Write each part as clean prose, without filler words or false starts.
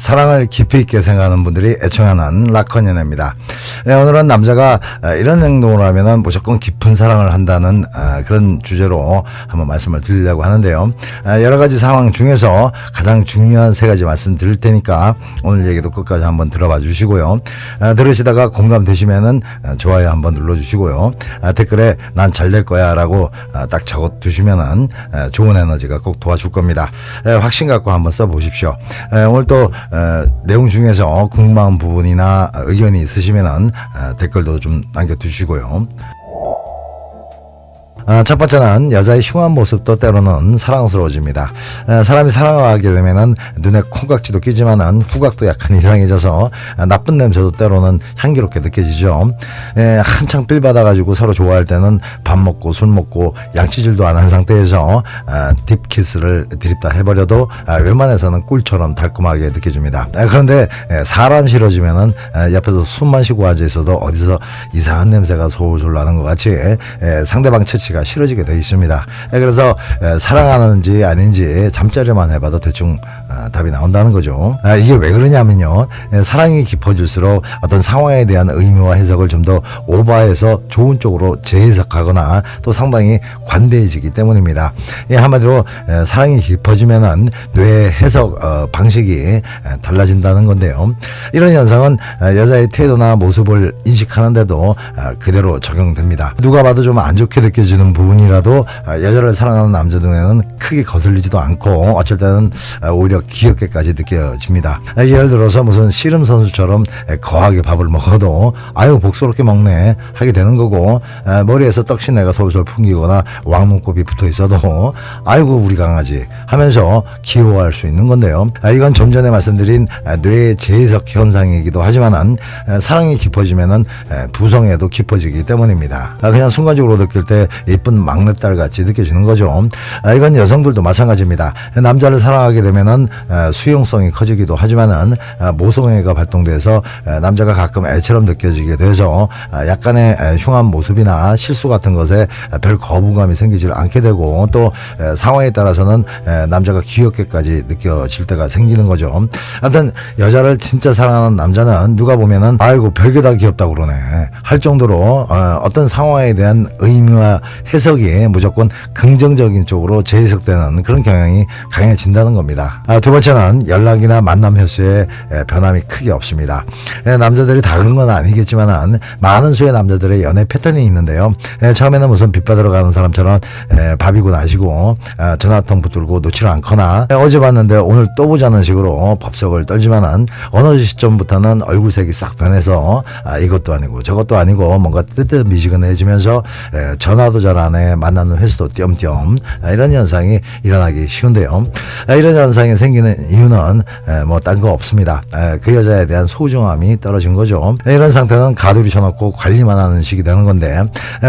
사랑을 깊이 있게 생각하는 분들이 애청하는 락커연애입니다. 오늘은 남자가 이런 행동을 하면 무조건 깊은 사랑을 한다는 그런 주제로 한번 말씀을 드리려고 하는데요. 여러 가지 상황 중에서 가장 중요한 세 가지 말씀 드릴 테니까 오늘 얘기도 끝까지 한번 들어봐 주시고요. 들으시다가 공감되시면은 좋아요 한번 눌러주시고요. 댓글에 난 잘 될 거야 라고 딱 적어 두시면은 좋은 에너지가 꼭 도와줄 겁니다. 확신 갖고 한번 써보십시오. 오늘 또 내용 중에서 궁금한 부분이나 의견이 있으시면은 댓글도 좀 남겨두시고요. 첫 번째는 여자의 흉한 모습도 때로는 사랑스러워집니다. 사람이 사랑을 하게 되면은 눈에 콩깍지도 끼지만은 후각도 약간 이상해져서 나쁜 냄새도 때로는 향기롭게 느껴지죠. 한창 빌 받아가지고 서로 좋아할 때는 밥 먹고 술 먹고 양치질도 안 한 상태에서 딥키스를 드립다 해버려도 웬만해서는 꿀처럼 달콤하게 느껴집니다. 그런데 사람 싫어지면은 옆에서 숨만 쉬고 앉아 있어도 어디서 이상한 냄새가 솔솔 나는 것 같이 상대방 처치가 싫어지게 되어 있습니다. 그래서 사랑하는지 아닌지 잠자리만 해봐도 대충 답이 나온다는 거죠. 이게 왜 그러냐면요, 사랑이 깊어질수록 어떤 상황에 대한 의미와 해석을 좀 더 오버해서 좋은 쪽으로 재해석하거나 또 상당히 관대해지기 때문입니다. 한마디로 사랑이 깊어지면은 뇌의 해석 방식이 달라진다는 건데요. 이런 현상은 여자의 태도나 모습을 인식하는데도 그대로 적용됩니다. 누가 봐도 좀 안 좋게 느껴지는 부분이라도 여자를 사랑하는 남자 눈에는 크게 거슬리지도 않고 어쩔 때는 오히려 귀엽게까지 느껴집니다. 예를 들어서 무슨 씨름 선수처럼 거하게 밥을 먹어도 아유 복스럽게 먹네 하게 되는 거고, 머리에서 떡신내가 솔솔 풍기거나 왕눈곱이 붙어 있어도 아이고 우리 강아지 하면서 귀여워할 수 있는 건데요. 이건 좀 전에 말씀드린 뇌의 재해석 현상이기도 하지만은 사랑이 깊어지면은 부성애도 깊어지기 때문입니다. 그냥 순간적으로 느낄 때 예쁜 막내딸 같이 느껴지는 거죠. 이건 여성들도 마찬가지입니다. 남자를 사랑하게 되면은 수용성이 커지기도 하지만은 모성애가 발동돼서 남자가 가끔 애처럼 느껴지게 돼서 약간의 흉한 모습이나 실수 같은 것에 별 거부감이 생기질 않게 되고, 또 상황에 따라서는 남자가 귀엽게까지 느껴질 때가 생기는 거죠. 아무튼 여자를 진짜 사랑하는 남자는 누가 보면은 아이고 별게 다 귀엽다고 그러네 할 정도로 어떤 상황에 대한 의미와 해석이 무조건 긍정적인 쪽으로 재해석되는 그런 경향이 강해진다는 겁니다. 두 번째는 연락이나 만남 횟수에 변함이 크게 없습니다. 남자들이 다 그런 건 아니겠지만은 많은 수의 남자들의 연애 패턴이 있는데요. 처음에는 무슨 빚 받으러 가는 사람처럼 밥이고 나시고 전화 한 통 붙들고 놓지를 않거나 어제 봤는데 오늘 또 보자는 식으로 법석을 떨지만은 어느 시점부터는 얼굴색이 싹 변해서 이것도 아니고 저것도 아니고 뭔가 뜨뜻미지근해지면서 전화도 잘 안 해, 만나는 횟수도 띄엄띄엄 이런 현상이 일어나기 쉬운데요. 이런 현상이 생기는 이유는 뭐 딴 거 없습니다. 그 여자에 대한 소중함이 떨어진 거죠. 이런 상태는 가두리 쳐놓고 관리만 하는 식이 되는 건데,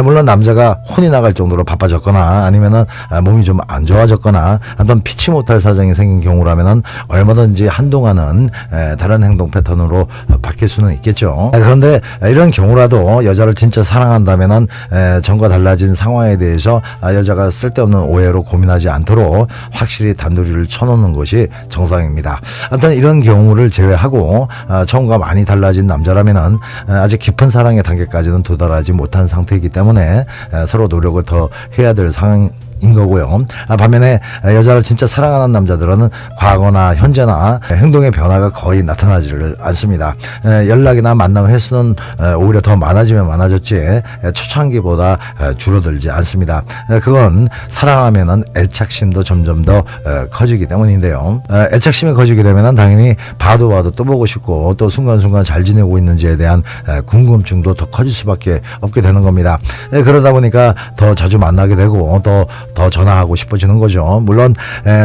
물론 남자가 혼이 나갈 정도로 바빠졌거나 아니면은 몸이 좀 안 좋아졌거나 어떤 피치 못할 사정이 생긴 경우라면은 얼마든지 한동안은 다른 행동 패턴으로 바뀔 수는 있겠죠. 그런데 이런 경우라도 여자를 진짜 사랑한다면은 전과 달라진 상황에 대해서 여자가 쓸데없는 오해로 고민하지 않도록 확실히 단도리를 쳐놓는 것이 정상입니다. 아무튼 이런 경우를 제외하고 처음과 많이 달라진 남자라면은 아직 깊은 사랑의 단계까지는 도달하지 못한 상태이기 때문에 서로 노력을 더 해야 될 상황 인 거고요. 반면에 여자를 진짜 사랑하는 남자들은 과거나 현재나 행동의 변화가 거의 나타나지를 않습니다. 연락이나 만남 횟수는 오히려 더 많아지면 많아졌지 초창기보다 줄어들지 않습니다. 그건 사랑하면은 애착심도 점점 더 커지기 때문인데요. 애착심이 커지게 되면은 당연히 봐도 또 보고 싶고, 또 순간순간 잘 지내고 있는지에 대한 궁금증도 더 커질 수밖에 없게 되는 겁니다. 그러다 보니까 더 자주 만나게 되고 더 전화하고 싶어지는 거죠. 물론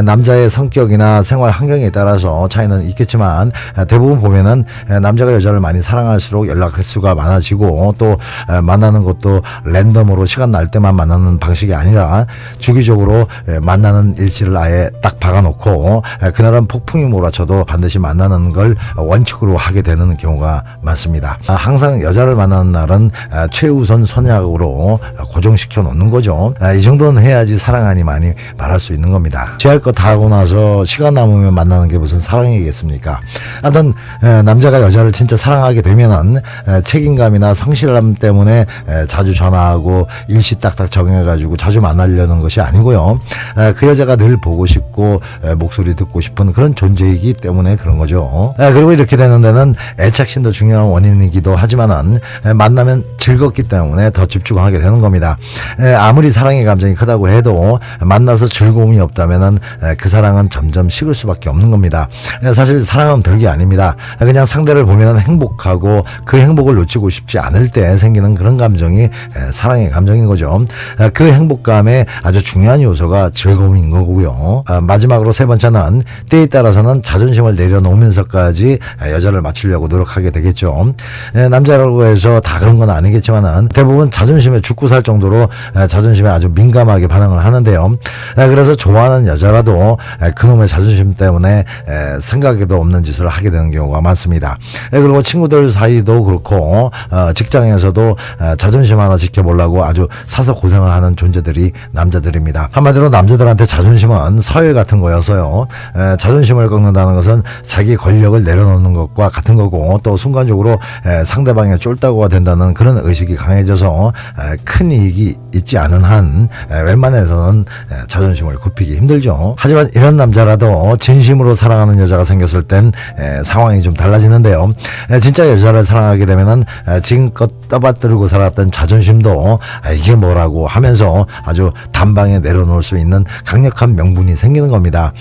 남자의 성격이나 생활 환경에 따라서 차이는 있겠지만 대부분 보면은 남자가 여자를 많이 사랑할수록 연락 횟수가 많아지고, 또 만나는 것도 랜덤으로 시간 날 때만 만나는 방식이 아니라 주기적으로 만나는 일지를 아예 딱 박아놓고 그날은 폭풍이 몰아쳐도 반드시 만나는 걸 원칙으로 하게 되는 경우가 많습니다. 항상 여자를 만나는 날은 최우선 선약으로 고정시켜 놓는 거죠. 이 정도는 해야지 사랑하니만이 말할 수 있는 겁니다. 취할 거 다 하고 나서 시간 남으면 만나는 게 무슨 사랑이겠습니까? 아무튼 남자가 여자를 진짜 사랑하게 되면은 책임감이나 성실함 때문에 자주 전화하고 일시 딱딱 정해가지고 자주 만나려는 것이 아니고요. 그 여자가 늘 보고 싶고 목소리 듣고 싶은 그런 존재이기 때문에 그런 거죠. 그리고 이렇게 되는 데는 애착심도 중요한 원인이기도 하지만은 만나면 즐겁기 때문에 더 집중하게 되는 겁니다. 아무리 사랑의 감정이 크다고 해도 만나서 즐거움이 없다면은 그 사랑은 점점 식을 수밖에 없는 겁니다. 사실 사랑은 별게 아닙니다. 그냥 상대를 보면 행복하고 그 행복을 놓치고 싶지 않을 때 생기는 그런 감정이 사랑의 감정인 거죠. 그 행복감에 아주 중요한 요소가 즐거움인 거고요. 마지막으로 세 번째는 때에 따라서는 자존심을 내려놓으면서까지 여자를 맞추려고 노력하게 되겠죠. 남자라고 해서 다 그런 건 아니겠지만은 대부분 자존심에 죽고 살 정도로 자존심에 아주 민감하게 반응을 하는데요. 그래서 좋아하는 여자라도 그놈의 자존심 때문에 생각에도 없는 짓을 하게 되는 경우가 많습니다. 그리고 친구들 사이도 그렇고 직장에서도 자존심 하나 지켜보려고 아주 사서 고생을 하는 존재들이 남자들입니다. 한마디로 남자들한테 자존심은 서열 같은 거여서요. 자존심을 꺾는다는 것은 자기 권력을 내려놓는 것과 같은 거고 또 순간적으로 상대방의 쫄따구가 된다는 그런 의식이 강해져서 큰 이익이 있지 않은 한 웬만해서는 자존심을 굽히기 힘들죠. 하지만 이런 남자라도 진심으로 사랑하는 여자가 생겼을 땐 상황이 좀 달라지는데요. 진짜 여자를 사랑하게 되면은 지금껏 떠받들고 살았던 자존심도 이게 뭐라고 하면서 아주 단방에 내려놓을 수 있는 강력한 명분이 생기는 겁니다.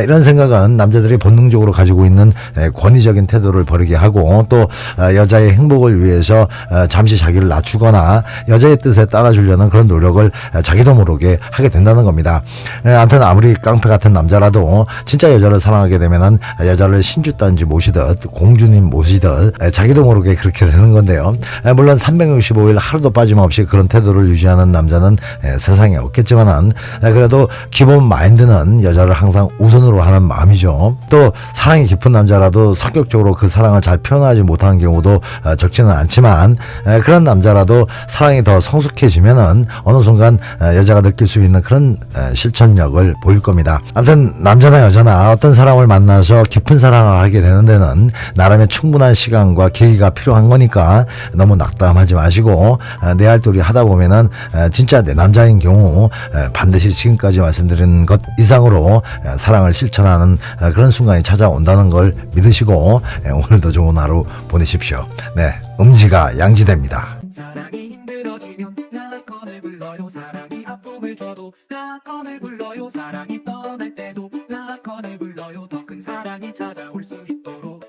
이런 생각은 남자들이 본능적으로 가지고 있는 권위적인 태도를 버리게 하고 또 여자의 행복을 위해서 잠시 자기를 낮추거나 여자의 뜻에 따라주려는 그런 노력을 자기도 모르게 하게 된다는 겁니다. 아무튼 아무리 깡패 같은 남자라도 진짜 여자를 사랑하게 되면은 여자를 신주단지 모시듯 공주님 모시듯 자기도 모르게 그렇게 되는 건데요. 물론 365일 하루도 빠짐없이 그런 태도를 유지하는 남자는 세상에 없겠지만은 그래도 기본 마인드는 여자를 항상 우선으로 하는 마음이죠. 또 사랑이 깊은 남자라도 성격적으로 그 사랑을 잘 표현하지 못하는 경우도 적지는 않지만 그런 남자라도 사랑이 더 성숙해지면은 어느 순간 여자가 느낄 수 있는 그런 실천력을 보일 겁니다. 아무튼 남자나 여자나 어떤 사람을 만나서 깊은 사랑을 하게 되는 데는 나름의 충분한 시간과 계기가 필요한 거니까 너무 낙담하지 마시고 내 할 도리 하다 보면은 진짜 내 남자인 경우 반드시 지금까지 말씀드린 것 이상으로 사랑을 실천하는 그런 순간이 찾아온다는 걸 믿으시고 오늘도 좋은 하루 보내십시오. 네, 음지가 양지됩니다. 사랑이 힘들어지면 라건을 불러요. 사랑이 아픔을 줘도 라건을 불러요. 사랑이 떠날 때도 라건을 불러요. 더 큰 사랑이 찾아올 수 있도록